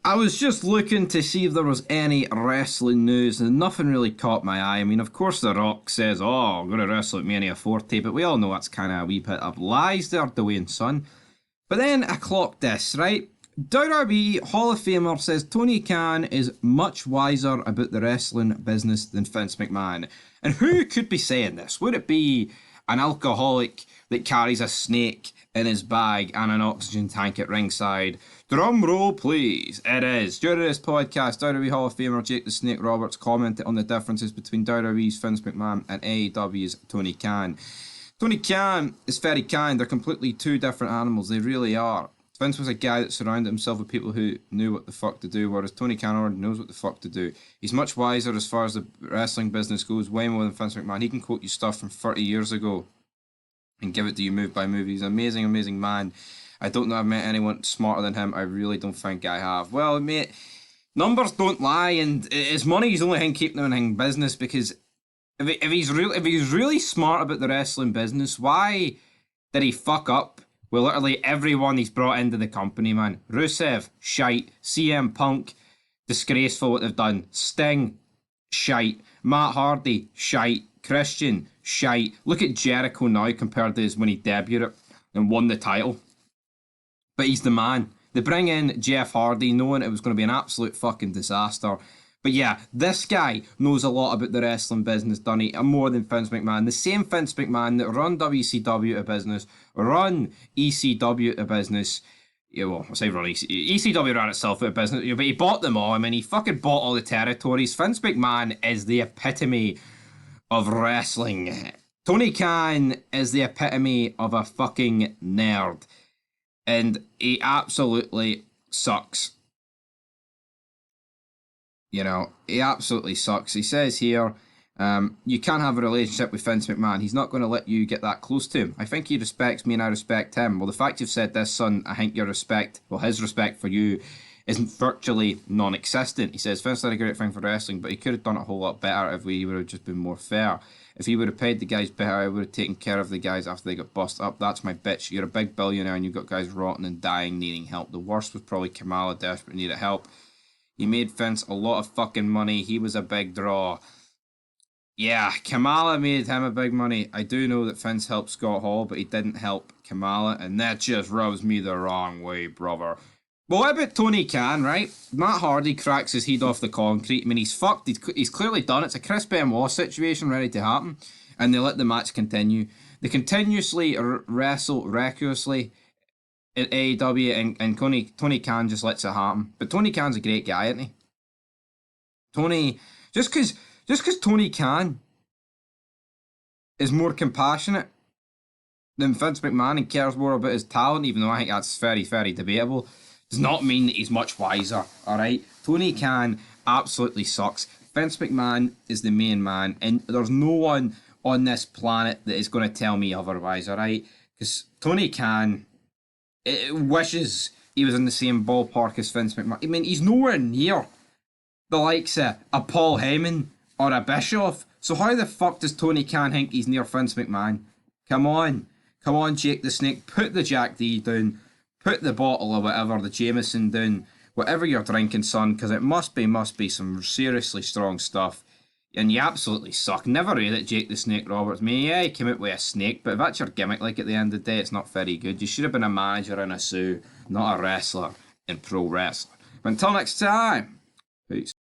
I was just looking to see if there was any wrestling news, and nothing really caught my eye. I mean, of course, The Rock says, "Oh, I'm going to wrestle at Mania 40," but we all know that's kind of a wee bit of lies there, Dwayne son. But then I clocked this, right? WWE Hall of Famer says Tony Khan is much wiser about the wrestling business than Vince McMahon. And who could be saying this? Would it be an alcoholic that carries a snake in his bag and an oxygen tank at ringside? Drum roll, please. It is. During this podcast, WWE Hall of Famer Jake the Snake Roberts commented on the differences between WWE's Vince McMahon and AEW's Tony Khan. Tony Khan is very kind. They're completely two different animals. They really are. Vince was a guy that surrounded himself with people who knew what the fuck to do, whereas Tony Khan already knows what the fuck to do. He's much wiser as far as the wrestling business goes, way more than Vince McMahon. He can quote you stuff from 30 years ago and give it to you move by move. He's an amazing, amazing man. I don't know if I've met anyone smarter than him. I really don't think I have. Well, mate, numbers don't lie, and his money's the only thing keeping him in business, because if he's really smart about the wrestling business, why did he fuck up with literally everyone he's brought into the company, man? Rusev, shite. CM Punk, disgraceful what they've done. Sting, shite. Matt Hardy, shite. Christian, shite. Look at Jericho now compared to when he debuted and won the title. But he's the man. They bring in Jeff Hardy knowing it was going to be an absolute fucking disaster. But yeah, this guy knows a lot about the wrestling business, Dunny, and more than Vince McMahon. The same Vince McMahon that run WCW to business, run ECW to business. Yeah, well, I say run ECW ran itself out of business, but he bought them all. I mean, he fucking bought all the territories. Vince McMahon is the epitome of wrestling. Tony Khan is the epitome of a fucking nerd. And he absolutely sucks. You know, he absolutely sucks. He says here, you can't have a relationship with Vince McMahon. He's not going to let you get that close to him. I think he respects me and I respect him. Well, the fact you've said this, son, I think your respect, well, his respect for you isn't virtually non-existent. He says, Vince did a great thing for wrestling, but he could have done it a whole lot better if we would have just been more fair. If he would have paid the guys better, I would have taken care of the guys after they got busted up. That's my bitch. You're a big billionaire and you've got guys rotting and dying, needing help. The worst was probably Kamala, desperate, needed help. He made Vince a lot of fucking money. He was a big draw. Yeah, Kamala made him a big money. I do know that Vince helped Scott Hall, but he didn't help Kamala, and that just rubs me the wrong way, brother. But what about Tony Khan, right? Matt Hardy cracks his head off the concrete. I mean, he's fucked. He's clearly done it. It's a Chris Benoit situation ready to happen, and they let the match continue. They continuously wrestle recklessly at AEW, and Tony Khan just lets it happen. But Tony Khan's a great guy, isn't he? Tony, just because Tony Khan is more compassionate than Vince McMahon and cares more about his talent, even though I think that's very, very debatable, does not mean that he's much wiser, alright? Tony Khan absolutely sucks. Vince McMahon is the main man, and there's no one on this planet that is going to tell me otherwise, alright? Because Tony Khan wishes he was in the same ballpark as Vince McMahon. I mean, he's nowhere near the likes of a Paul Heyman or a Bischoff. So how the fuck does Tony Khan think he's near Vince McMahon? Come on, Jake the Snake, put the Jack D down. Put the bottle or whatever, the Jameson down, whatever you're drinking, son, because it must be some seriously strong stuff. And you absolutely suck. Never read it, Jake the Snake Roberts. Yeah, he came out with a snake, but if that's your gimmick, like at the end of the day, it's not very good. You should have been a manager in a suit, not a wrestler in pro wrestling. But until next time, peace.